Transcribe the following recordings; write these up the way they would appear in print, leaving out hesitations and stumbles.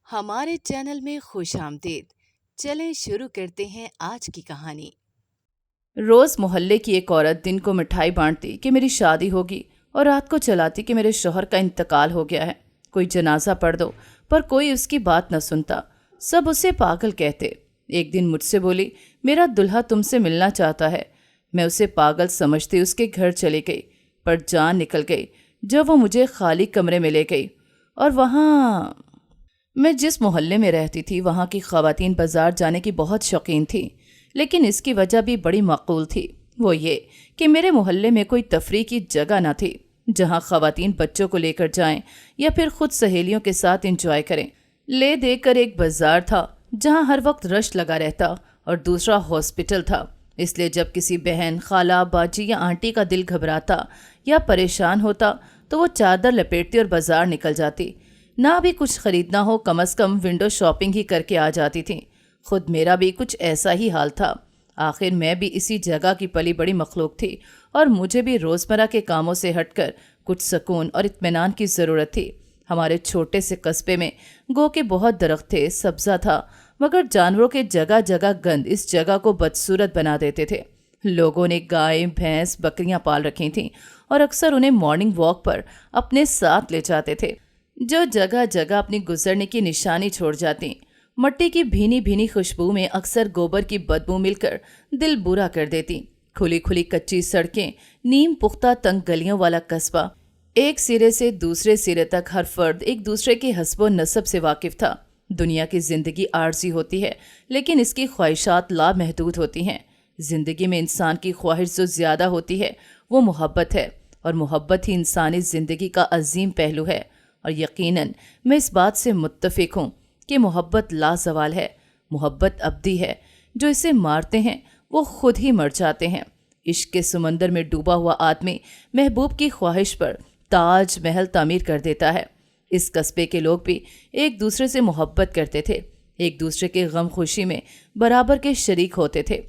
ہمارے چینل میں خوش آمدید۔ چلیں شروع کرتے ہیں آج کی کہانی۔ روز محلے کی ایک عورت دن کو مٹھائی بانٹتی کہ میری شادی ہوگی اور رات کو چلاتی کہ میرے شوہر کا انتقال ہو گیا ہے، کوئی جنازہ پڑھ دو، پر کوئی اس کی بات نہ سنتا، سب اسے پاگل کہتے۔ ایک دن مجھ سے بولی، میرا دلہا تم سے ملنا چاہتا ہے۔ میں اسے پاگل سمجھتی اس کے گھر چلی گئی، پر جان نکل گئی جب وہ مجھے خالی کمرے میں لے گئی۔ اور وہاں میں جس محلے میں رہتی تھی وہاں کی خواتین بازار جانے کی بہت شوقین تھیں، لیکن اس کی وجہ بھی بڑی معقول تھی۔ وہ یہ کہ میرے محلے میں کوئی تفریح کی جگہ نہ تھی جہاں خواتین بچوں کو لے کر جائیں یا پھر خود سہیلیوں کے ساتھ انجوائے کریں۔ لے دے کر ایک بازار تھا جہاں ہر وقت رش لگا رہتا اور دوسرا ہاسپٹل تھا، اس لیے جب کسی بہن، خالہ، باجی یا آنٹی کا دل گھبراتا یا پریشان ہوتا تو وہ چادر لپیٹتی اور بازار نکل جاتی۔ نہ بھی کچھ خریدنا ہو، کم از کم ونڈو شاپنگ ہی کر کے آ جاتی تھیں۔ خود میرا بھی کچھ ایسا ہی حال تھا۔ آخر میں بھی اسی جگہ کی پلی بڑی مخلوق تھی اور مجھے بھی روزمرہ کے کاموں سے ہٹ کر کچھ سکون اور اطمینان کی ضرورت تھی۔ ہمارے چھوٹے سے قصبے میں گو کے بہت درخت تھے، سبزہ تھا، مگر جانوروں کے جگہ جگہ گند اس جگہ کو بدصورت بنا دیتے تھے۔ لوگوں نے گائے، بھینس، بکریاں پال رکھی تھیں اور اکثر انہیں مارننگ واک پر اپنے ساتھ لے جاتے تھے، جو جگہ جگہ اپنی گزرنے کی نشانی چھوڑ جاتی۔ مٹی کی بھینی بھینی خوشبو میں اکثر گوبر کی بدبو مل کر دل برا کر دیتی۔ کھلی کھلی کچی سڑکیں، نیم پختہ تنگ گلیوں والا قصبہ، ایک سرے سے دوسرے سرے تک ہر فرد ایک دوسرے کے حسب و نسب سے واقف تھا۔ دنیا کی زندگی عارضی ہوتی ہے، لیکن اس کی خواہشات لامحدود ہوتی ہیں۔ زندگی میں انسان کی خواہش جو زیادہ ہوتی ہے وہ محبت ہے، اور محبت ہی انسانی زندگی کا عظیم پہلو ہے۔ اور یقیناً میں اس بات سے متفق ہوں کہ محبت لازوال ہے، محبت ابدی ہے۔ جو اسے مارتے ہیں وہ خود ہی مر جاتے ہیں۔ عشق کے سمندر میں ڈوبا ہوا آدمی محبوب کی خواہش پر تاج محل تعمیر کر دیتا ہے۔ اس قصبے کے لوگ بھی ایک دوسرے سے محبت کرتے تھے، ایک دوسرے کے غم خوشی میں برابر کے شریک ہوتے تھے۔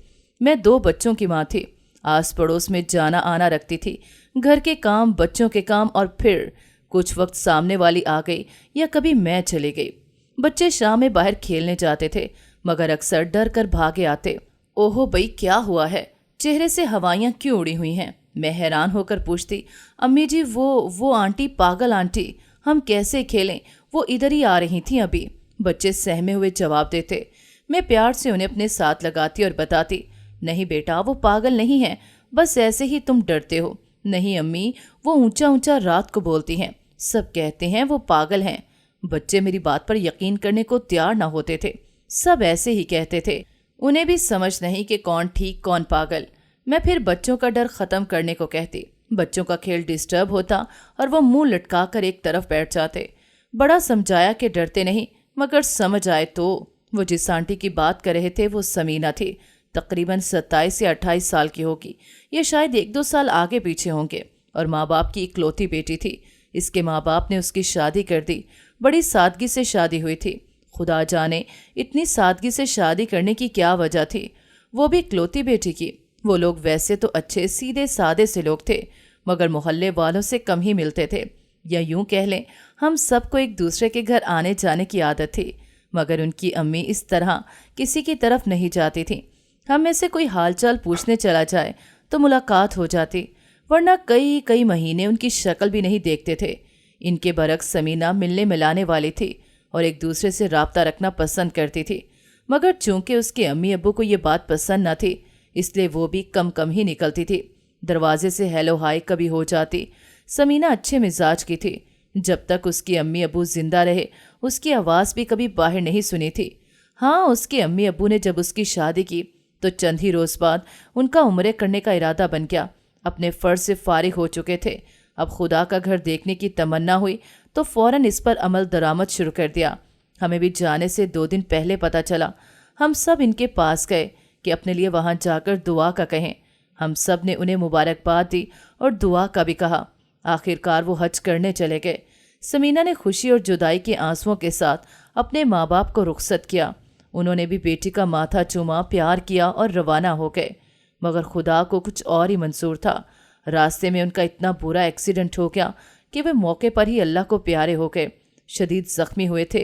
میں 2 بچوں کی ماں تھی، آس پڑوس میں جانا آنا رکھتی تھی، گھر کے کام، بچوں کے کام، اور پھر کچھ وقت سامنے والی آ گئی یا کبھی میں چلی گئی۔ بچے شام میں باہر کھیلنے جاتے تھے، مگر اکثر ڈر کر بھاگے آتے۔ اوہو بھئی، کیا ہوا ہے؟ چہرے سے ہوائیاں کیوں اڑی ہوئی ہیں؟ میں حیران ہو کر پوچھتی، امی جی وہ آنٹی، پاگل آنٹی، ہم کیسے کھیلیں؟ وہ ادھر ہی آ رہی تھیں ابھی۔ بچے سہمے ہوئے جواب دیتے۔ میں پیار سے انہیں اپنے ساتھ لگاتی اور بتاتی، نہیں بیٹا، وہ پاگل نہیں ہیں، بس ایسے ہی تم ڈرتے ہو۔ نہیں امی، وہ اونچا اونچا رات کو بولتی ہیں، سب کہتے ہیں وہ پاگل ہیں۔ بچے میری بات پر یقین کرنے کو تیار نہ ہوتے تھے، سب ایسے ہی کہتے تھے، انہیں بھی سمجھ نہیں کہ کون ٹھیک کون پاگل۔ میں پھر بچوں کا ڈر ختم کرنے کو کہتی، بچوں کا کھیل ڈسٹرب ہوتا اور وہ منہ لٹکا کر ایک طرف بیٹھ جاتے۔ بڑا سمجھایا کہ ڈرتے نہیں، مگر سمجھ آئے تو۔ وہ جس آنٹی کی بات کر رہے تھے وہ سمینہ تھی، تقریباً 27 یا 28 سال کی ہوگی، یہ شاید 1-2 سال آگے پیچھے ہوں گے، اور ماں باپ کی اکلوتی بیٹی تھی۔ اس کے ماں باپ نے اس کی شادی کر دی، بڑی سادگی سے شادی ہوئی تھی۔ خدا جانے اتنی سادگی سے شادی کرنے کی کیا وجہ تھی، وہ بھی اکلوتی بیٹی کی۔ وہ لوگ ویسے تو اچھے سیدھے سادے سے لوگ تھے، مگر محلے والوں سے کم ہی ملتے تھے، یا یوں کہہ لیں ہم سب کو ایک دوسرے کے گھر آنے جانے کی عادت تھی، مگر ان کی امی اس طرح کسی کی طرف نہیں جاتی تھیں۔ ہم میں سے کوئی حال چال پوچھنے چلا جائے تو ملاقات ہو جاتی، ورنہ کئی مہینے ان کی شکل بھی نہیں دیکھتے تھے۔ ان کے برعکس سمینہ ملنے ملانے والی تھی اور ایک دوسرے سے رابطہ رکھنا پسند کرتی تھی، مگر چونکہ اس کے امی ابو کو یہ بات پسند نہ تھی، اس لیے وہ بھی کم ہی نکلتی تھی۔ دروازے سے ہیلو ہائی کبھی ہو جاتی۔ سمینہ اچھے مزاج کی تھی، جب تک اس کی امی ابو زندہ رہے اس کی آواز بھی کبھی باہر نہیں سنی تھی۔ ہاں، اس کے امی ابو نے جب اس کی شادی کی تو چند ہی روز بعد ان کا عمرے کرنے کا ارادہ بن گیا۔ اپنے فرض سے فارغ ہو چکے تھے، اب خدا کا گھر دیکھنے کی تمنا ہوئی تو فوراً اس پر عمل درآمد شروع کر دیا۔ ہمیں بھی جانے سے 2 دن پہلے پتہ چلا۔ ہم سب ان کے پاس گئے کہ اپنے لیے وہاں جا کر دعا کا کہیں۔ ہم سب نے انہیں مبارکباد دی اور دعا کا بھی کہا۔ آخرکار وہ حج کرنے چلے گئے۔ سمینہ نے خوشی اور جدائی کے آنسوؤں کے ساتھ اپنے ماں باپ کو رخصت کیا۔ انہوں نے بھی بیٹی کا ماتھا چوما، پیار کیا اور روانہ ہو گئے، مگر خدا کو کچھ اور ہی منظور تھا۔ راستے میں ان کا اتنا برا ایکسیڈنٹ ہو گیا کہ وہ موقع پر ہی اللہ کو پیارے ہو گئے، شدید زخمی ہوئے تھے۔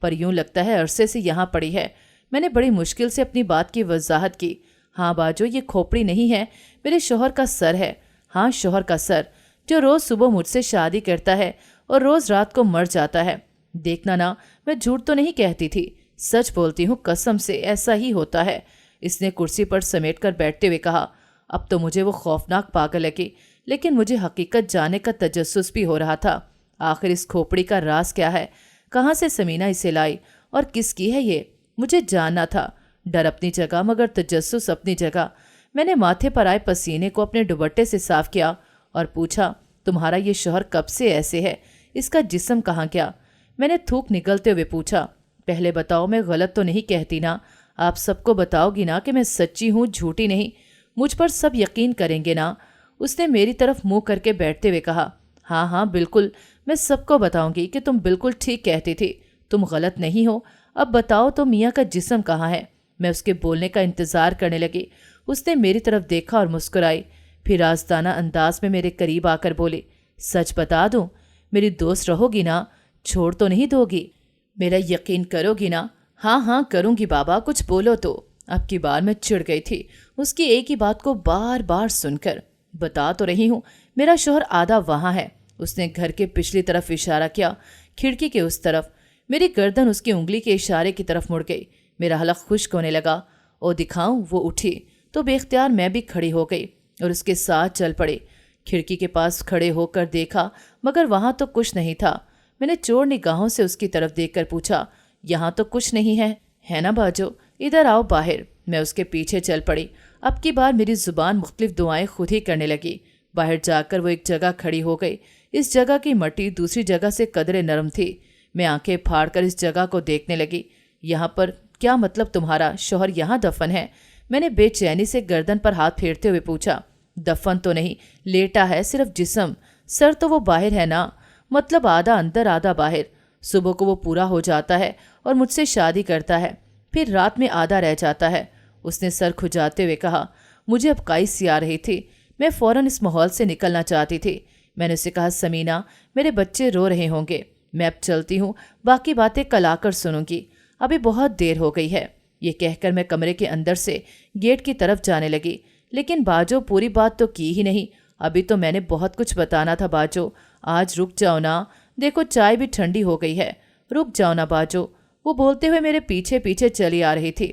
پر یوں لگتا ہے عرصے سے یہاں پڑی ہے۔ میں نے بڑی مشکل سے اپنی بات کی وضاحت کی۔ ہاں باجو، یہ کھوپڑی نہیں ہے، میرے شوہر کا سر ہے۔ ہاں، شوہر کا سر، جو روز صبح مجھ سے شادی کرتا ہے اور روز رات کو مر جاتا ہے۔ دیکھنا نا، میں جھوٹ تو نہیں کہتی تھی، سچ بولتی ہوں، قسم سے ایسا ہی ہوتا ہے۔ اس نے کرسی پر سمیٹ کر بیٹھتے ہوئے کہا۔ اب تو مجھے وہ خوفناک پاگل لگی، لیکن مجھے حقیقت جاننے کا تجسس بھی ہو رہا تھا۔ آخر اس کھوپڑی کا راز کیا ہے؟ کہاں سے سمینہ اسے لائی اور کس کی ہے یہ؟ مجھے جاننا تھا۔ ڈر اپنی جگہ مگر تجسس اپنی جگہ۔ میں نے ماتھے پر آئے پسینے کو اپنے دوپٹے سے صاف کیا اور پوچھا، تمہارا یہ شوہر کب سے ایسے ہے؟ اس کا جسم کہاں گیا؟ میں نے تھوک نگلتے ہوئے پوچھا۔ پہلے بتاؤ، میں غلط تو نہیں کہتی نا؟ آپ سب کو بتاؤ گی نا کہ میں سچی ہوں، جھوٹی نہیں؟ مجھ پر سب یقین کریں گے نا؟ اس نے میری طرف منہ کر کے بیٹھتے ہوئے کہا۔ ہاں ہاں بالکل، میں سب کو بتاؤں گی کہ تم بالکل ٹھیک کہتی تھی، تم غلط نہیں ہو۔ اب بتاؤ تو میاں کا جسم کہاں ہے؟ میں اس کے بولنے کا انتظار کرنے لگی۔ اس نے میری طرف دیکھا اور مسکرائی، پھر رازدانہ انداز میں میرے قریب آ کر بولی، سچ بتا دوں، میری دوست رہو گی نا؟ چھوڑ تو نہیں دو گی؟ میرا یقین کرو گی نا؟ ہاں ہاں کروں گی بابا، کچھ بولو تو۔ اب کی بار میں چڑ گئی تھی اس کی ایک ہی بات کو بار بار سن کر۔ بتا تو رہی ہوں، میرا شوہر آدھا وہاں ہے۔ اس نے گھر کے پچھلی طرف اشارہ کیا، کھڑکی کے اس طرف۔ میری گردن اس کی انگلی کے اشارے کی طرف مڑ گئی۔ میرا حلق خشک ہونے لگا۔ او دکھاؤں؟ وہ اٹھی تو بے اختیار میں بھی کھڑی ہو گئی اور اس کے ساتھ چل پڑی۔ کھڑکی کے پاس کھڑے ہو کر دیکھا مگر وہاں تو کچھ نہیں تھا۔ میں نے چور نگاہوں سے اس کی طرف دیکھ کر پوچھا، یہاں تو کچھ نہیں ہے نا باجو؟ ادھر آؤ باہر۔ میں اس کے پیچھے چل پڑی۔ اب کی بار میری زبان مختلف دعائیں خود ہی کرنے لگی۔ باہر جا کر وہ ایک جگہ کھڑی ہو گئی۔ اس جگہ کی مٹی دوسری جگہ سے قدرے نرم تھی۔ میں آنکھیں پھاڑ کر اس جگہ کو دیکھنے لگی۔ یہاں پر کیا مطلب تمہارا شوہر یہاں دفن ہے؟ میں نے بے چینی سے گردن پر ہاتھ پھیرتے ہوئے پوچھا۔ دفن تو نہیں، لیٹا ہے، صرف جسم، سر تو وہ باہر ہے نا، مطلب آدھا اندر آدھا باہر۔ صبح کو وہ پورا ہو جاتا ہے اور مجھ سے شادی کرتا ہے، پھر رات میں آدھا رہ جاتا ہے۔ اس نے سر کھجاتے ہوئے کہا۔ مجھے اب قائص سی آ رہی تھی، میں فوراً اس ماحول سے نکلنا چاہتی تھی۔ میں نے اسے کہا، سمینہ میرے بچے رو رہے ہوں گے، میں اب چلتی ہوں، باقی باتیں کل آ کر سنوں گی، ابھی بہت دیر ہو گئی ہے۔ یہ کہہ کر میں کمرے کے اندر سے گیٹ کی طرف جانے لگی، لیکن باجو پوری بات تو کی ہی نہیں۔ ابھی تو میں نے بہت کچھ بتانا تھا باجو، آج رک جاؤ نا، دیکھو چائے بھی ٹھنڈی ہو گئی ہے، رک جاؤ نا باجو۔ وہ بولتے ہوئے میرے پیچھے پیچھے چلی آ رہی تھی۔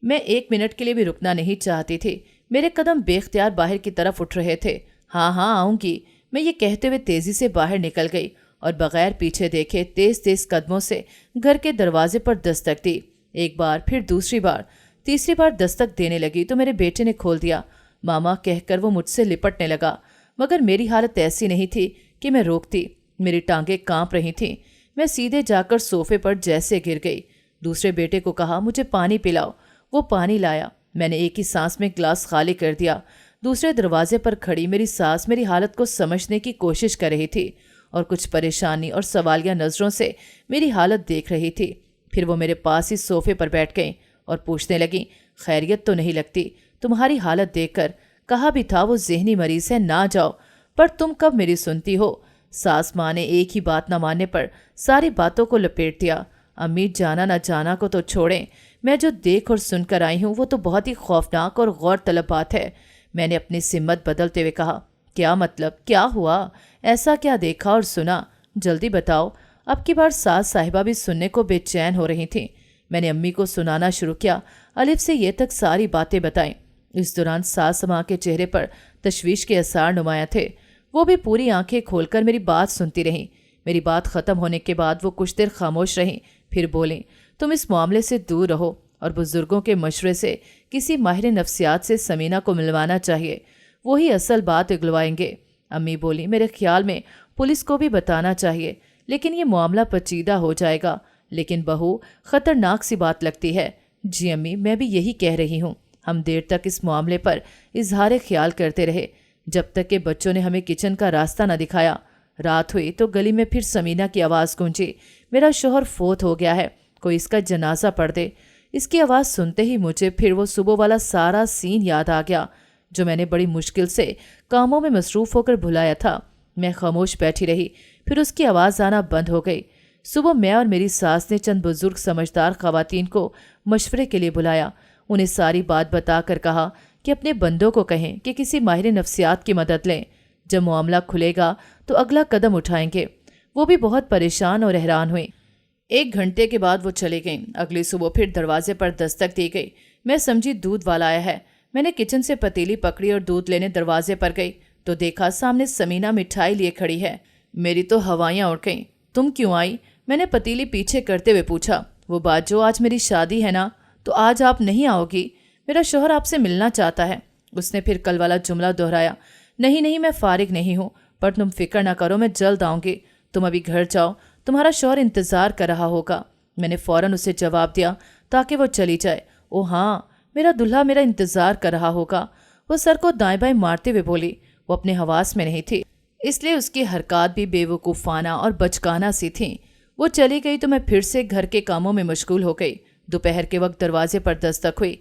میں ایک منٹ کے لیے بھی رکنا نہیں چاہتی تھی۔ میرے قدم بے اختیار باہر کی طرف اٹھ رہے تھے۔ ہاں ہاں آؤں گی، میں یہ کہتے ہوئے تیزی سے باہر نکل گئی اور بغیر پیچھے دیکھے تیز تیز قدموں سے گھر کے دروازے پر دستک دی۔ ایک بار، پھر دوسری بار، تیسری بار دستک دینے لگی تو میرے بیٹے نے کھول دیا۔ ماما کہہ کر وہ مجھ سے لپٹنے لگا، مگر میری حالت ایسی نہیں تھی کہ میں روکتی۔ میری ٹانگیں کانپ رہی تھیں۔ میں سیدھے جا کر صوفے پر جیسے گر گئی۔ دوسرے بیٹے کو کہا، مجھے پانی پلاؤ۔ وہ پانی لایا۔ میں نے ایک ہی سانس میں گلاس خالی کر دیا۔ دوسرے دروازے پر کھڑی میری ساس میری حالت کو سمجھنے کی کوشش کر رہی تھی اور کچھ پریشانی اور سوالیہ نظروں سے میری حالت دیکھ رہی تھی۔ پھر وہ میرے پاس ہی صوفے پر بیٹھ گئیں اور پوچھنے لگیں، خیریت تو نہیں لگتی تمہاری حالت دیکھ کر؟ کہا بھی تھا وہ ذہنی مریض ہے، نہ جاؤ، پر تم کب میری سنتی ہو؟ ساس ماں نے ایک ہی بات نہ ماننے پر ساری باتوں کو لپیٹ دیا۔ امی جانا نہ جانا کو تو چھوڑیں، میں جو دیکھ اور سن کر آئی ہوں وہ تو بہت ہی خوفناک اور غور طلب بات ہے۔ میں نے اپنی سمت بدلتے ہوئے کہا، کیا مطلب؟ کیا ہوا؟ ایسا کیا دیکھا اور سنا؟ جلدی بتاؤ۔ اب کی بار ساس صاحبہ بھی سننے کو بے چین ہو رہی تھیں۔ میں نے امی کو سنانا شروع کیا، الف سے یہ تک ساری باتیں بتائیں۔ اس دوران ساس ماں کے چہرے پر تشویش کے اثار نمایاں تھے۔ وہ بھی پوری آنکھیں کھول کر میری بات سنتی رہیں۔ میری بات ختم ہونے کے بعد وہ کچھ دیر خاموش رہیں، پھر بولیں، تم اس معاملے سے دور رہو اور بزرگوں کے مشورے سے کسی ماہر نفسیات سے سمینہ کو ملوانا چاہیے، وہی اصل بات اگلوائیں گے۔ امی بولی، میرے خیال میں پولیس کو بھی بتانا چاہیے، لیکن یہ معاملہ پیچیدہ ہو جائے گا۔ لیکن بہو، خطرناک سی بات لگتی ہے۔ جی امی، میں بھی یہی کہہ رہی ہوں۔ ہم دیر تک اس معاملے پر اظہار خیال کرتے رہے، جب تک کہ بچوں نے ہمیں کچن کا راستہ نہ دکھایا۔ رات ہوئی تو گلی میں پھر سمینہ کی آواز گونجی، میرا شوہر فوت ہو گیا ہے، کوئی اس کا جنازہ پڑھ دے۔ اس کی آواز سنتے ہی مجھے پھر وہ صبح والا سارا سین یاد آ گیا جو میں نے بڑی مشکل سے کاموں میں مصروف ہو کر بھلایا تھا۔ میں خاموش بیٹھی رہی، پھر اس کی آواز آنا بند ہو گئی۔ صبح میں اور میری ساس نے چند بزرگ سمجھدار خواتین کو مشورے کے لیے بلایا۔ انہیں ساری بات بتا کر کہا کہ اپنے بندوں کو کہیں کہ کسی ماہر نفسیات کی مدد لیں، جب معاملہ کھلے گا تو اگلا قدم اٹھائیں گے۔ وہ بھی بہت پریشان اور حیران ہوئیں۔ 1 گھنٹے کے بعد وہ چلے گئیں۔ اگلی صبح پھر دروازے پر دستک دی گئی۔ میں سمجھی دودھ والا آیا ہے۔ میں نے کچن سے پتیلی پکڑی اور دودھ لینے دروازے پر گئی تو دیکھا سامنے سمینا مٹھائی لیے کھڑی ہے۔ میری تو ہوائیاں اڑ گئیں۔ تم کیوں آئی؟ میں نے پتیلی پیچھے کرتے ہوئے پوچھا۔ وہ بات جو آج میری شادی ہے نا، تو آج آپ نہیں آؤ گی؟ میرا شوہر آپ سے ملنا چاہتا ہے۔ اس نے پھر کل والا جملہ دہرایا۔ نہیں میں فارغ نہیں ہوں، پر تم فکر نہ کرو، میں جلد آؤں گی۔ تم ابھی گھر جاؤ، تمہارا شوہر انتظار کر رہا ہوگا۔ میں نے فوراً اسے جواب دیا تاکہ وہ چلی جائے۔ او ہاں، میرا دلہا میرا انتظار کر رہا ہوگا۔ وہ سر کو دائیں بائیں مارتے ہوئے بولی۔ وہ اپنے حواس میں نہیں تھی، اس لیے اس کی حرکات بھی بے وقوفانہ اور بچکانہ سی تھیں۔ وہ چلی گئی تو میں پھر سے گھر کے کاموں میں مشغول ہو گئی۔ دوپہر کے وقت دروازے پر دستک ہوئی۔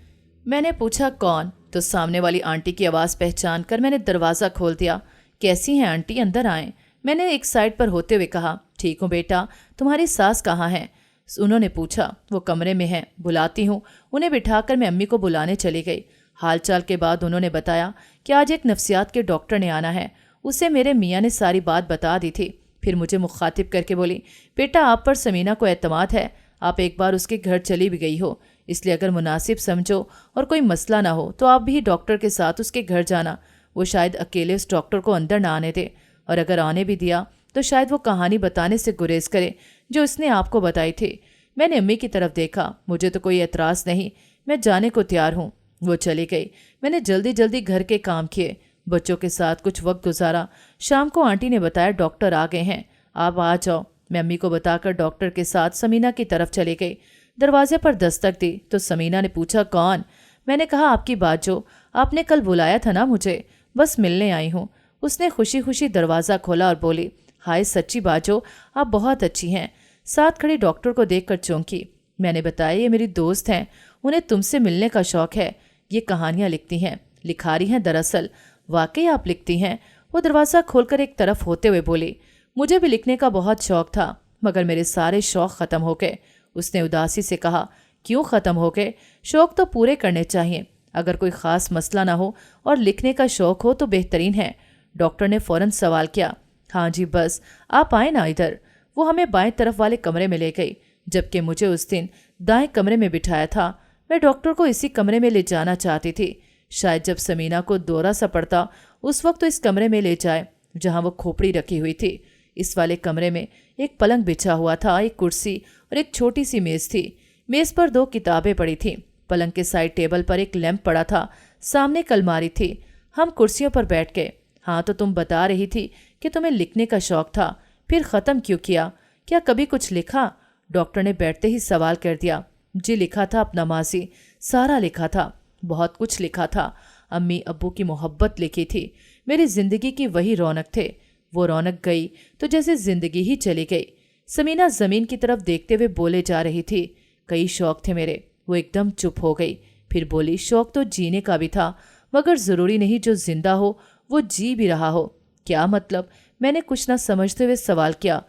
میں نے پوچھا کون؟ تو سامنے والی آنٹی کی آواز پہچان کر میں نے دروازہ کھول دیا۔ کیسی ہیں آنٹی؟ اندر آئیں۔ میں نے ایک سائڈ پر ہوتے ہوئے کہا۔ ٹھیک ہوں بیٹا، تمہاری ساس کہاں ہیں؟ انہوں نے پوچھا۔ وہ کمرے میں ہیں، بلاتی ہوں۔ انہیں بٹھا کر میں امی کو بلانے چلی گئی۔ حال چال کے بعد انہوں نے بتایا کہ آج ایک نفسیات کے ڈاکٹر نے آنا ہے۔ اسے میرے میاں نے ساری بات بتا دی تھی۔ پھر مجھے مخاطب کر کے بولی، بیٹا آپ پر سمینا کو اعتماد ہے، آپ ایک بار اس کے گھر چلی بھی گئی ہو، اس لیے اگر مناسب سمجھو اور کوئی مسئلہ نہ ہو تو آپ بھی ڈاکٹر کے ساتھ اس کے گھر جانا۔ وہ شاید اکیلے اس ڈاکٹر کو اندر نہ آنے دے، اور اگر آنے بھی دیا تو شاید وہ کہانی بتانے سے گریز کرے جو اس نے آپ کو بتائی تھی۔ میں نے امی کی طرف دیکھا۔ مجھے تو کوئی اعتراض نہیں، میں جانے کو تیار ہوں۔ وہ چلی گئی۔ میں نے جلدی گھر کے کام کیے، بچوں کے ساتھ کچھ وقت گزارا۔ شام کو آنٹی نے بتایا ڈاکٹر آ گئے ہیں، آپ آ جاؤ۔ میں امی کو بتا کر ڈاکٹر کے ساتھ سمینا کی طرف چلی گئی۔ دروازے پر دستک دی تو سمینا نے پوچھا کون؟ میں نے کہا آپ کی بات جو، آپ نے کل بلایا تھا نا مجھے، بس ملنے آئی ہوں۔ اس نے خوشی خوشی دروازہ کھولا اور بولی، ہائے سچی باجو، آپ بہت اچھی ہیں۔ ساتھ کھڑی ڈاکٹر کو دیکھ کر چونکی۔ میں نے بتایا یہ میری دوست ہیں، انہیں تم سے ملنے کا شوق ہے، یہ کہانیاں لکھتی ہیں، لکھاری ہیں دراصل۔ واقعی آپ لکھتی ہیں؟ وہ دروازہ کھول کر ایک طرف ہوتے ہوئے بولی۔ مجھے بھی لکھنے کا بہت شوق تھا، مگر میرے سارے شوق ختم ہو گئے۔ اس نے اداسی سے کہا، کیوں ختم ہو گئے؟ شوق تو پورے کرنے چاہیے، اگر کوئی خاص مسئلہ نہ ہو اور لکھنے کا شوق ہو تو بہترین ہے۔ ڈاکٹر نے فوراً سوال کیا۔ ہاں جی بس آپ آئے نا ادھر۔ وہ ہمیں بائیں طرف والے کمرے میں لے گئی، جبکہ مجھے اس دن دائیں کمرے میں بٹھایا تھا۔ میں ڈاکٹر کو اسی کمرے میں لے جانا چاہتی تھی، شاید جب سمینا کو دورہ سا پڑتا اس وقت تو اس کمرے میں لے جائے جہاں وہ کھوپڑی رکھی ہوئی تھی۔ اس والے کمرے میں ایک پلنگ بچھا ہوا تھا، ایک کرسی اور ایک چھوٹی سی میز تھی۔ میز پر 2 کتابیں پڑی تھیں، پلنگ کے سائڈ ٹیبل پر ایک لیمپ پڑا تھا، سامنے ایک الماری تھی۔ ہم کرسیوں پر بیٹھ گئے۔ ہاں تو تم بتا رہی تھی کہ تمہیں لکھنے کا شوق تھا، پھر ختم کیوں کیا؟ کیا کبھی کچھ لکھا؟ ڈاکٹر نے بیٹھتے ہی سوال کر دیا۔ جی لکھا تھا اپنا ماضی، سارا لکھا تھا، بہت کچھ لکھا تھا۔ امی ابو کی محبت لکھی تھی، میری زندگی کی وہی رونق تھے۔ وہ رونق گئی تو جیسے زندگی ہی چلی گئی۔ سمینا زمین کی طرف دیکھتے ہوئے بولے جا رہی تھی، کئی شوق تھے میرے۔ وہ ایک دم چپ ہو گئی، پھر بولی، شوق تو جینے کا بھی تھا، مگر ضروری نہیں جو زندہ ہو وہ جی بھی رہا ہو۔ کیا مطلب؟ میں نے کچھ نہ سمجھتے ہوئے سوال کیا۔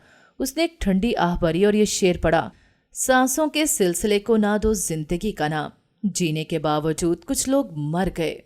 اس نے ایک ٹھنڈی آہ بھری اور یہ شعر پڑھا، سانسوں کے سلسلے کو نہ دو زندگی کا نام، جینے کے باوجود کچھ لوگ مر گئے۔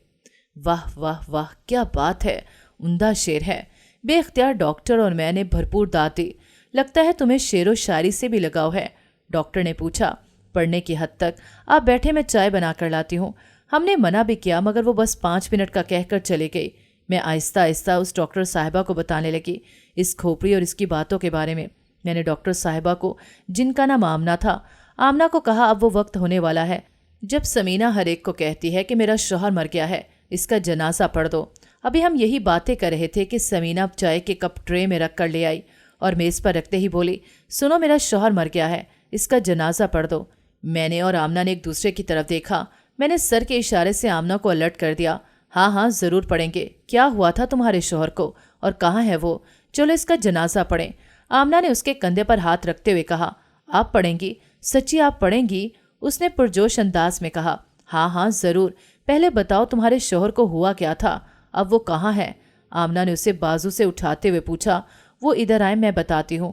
واہ واہ واہ، کیا بات ہے، عمدہ شعر ہے۔ بے اختیار ڈاکٹر اور میں نے بھرپور داد دی۔ لگتا ہے تمہیں شعر و شاعری سے بھی لگاؤ ہے؟ ڈاکٹر نے پوچھا۔ پڑھنے کی حد تک۔ آپ بیٹھے، میں چائے بنا کر لاتی ہوں۔ ہم نے منع بھی کیا مگر وہ بس 5 منٹ کا کہہ کر چلی گئی۔ میں آہستہ آہستہ اس ڈاکٹر صاحبہ کو بتانے لگی اس کھوپڑی اور اس کی باتوں کے بارے میں۔ میں نے ڈاکٹر صاحبہ کو، جن کا نام آمنہ تھا، آمنہ کو کہا اب وہ وقت ہونے والا ہے جب سمینا ہر ایک کو کہتی ہے کہ میرا شوہر مر گیا ہے، اس کا جنازہ پڑھ دو۔ ابھی ہم یہی باتیں کر رہے تھے کہ سمینا چائے کے کپ ٹرے میں رکھ کر لے آئی اور میز پر رکھتے ہی بولی، سنو میرا شوہر مر گیا ہے، اس کا جنازہ پڑھ دو۔ میں نے اور آمنہ نے ایک دوسرے کی طرف دیکھا۔ میں نے سر کے اشارے سے آمنہ کو الرٹ کر دیا، ہاں ہاں ضرور پڑھیں گے۔ کیا ہوا تھا تمہارے شوہر کو اور کہاں ہے وہ؟ چلو اس کا جنازہ پڑھیں۔ آمنہ نے اس کے کندھے پر ہاتھ رکھتے ہوئے کہا، آپ پڑھیں گی؟ سچی آپ پڑھیں گی؟ اس نے پرجوش انداز میں کہا، ہاں ہاں ضرور، پہلے بتاؤ تمہارے شوہر کو ہوا کیا تھا، اب وہ کہاں ہے؟ آمنہ نے اسے بازو سے اٹھاتے ہوئے پوچھا۔ وہ ادھر آئے، میں بتاتی ہوں۔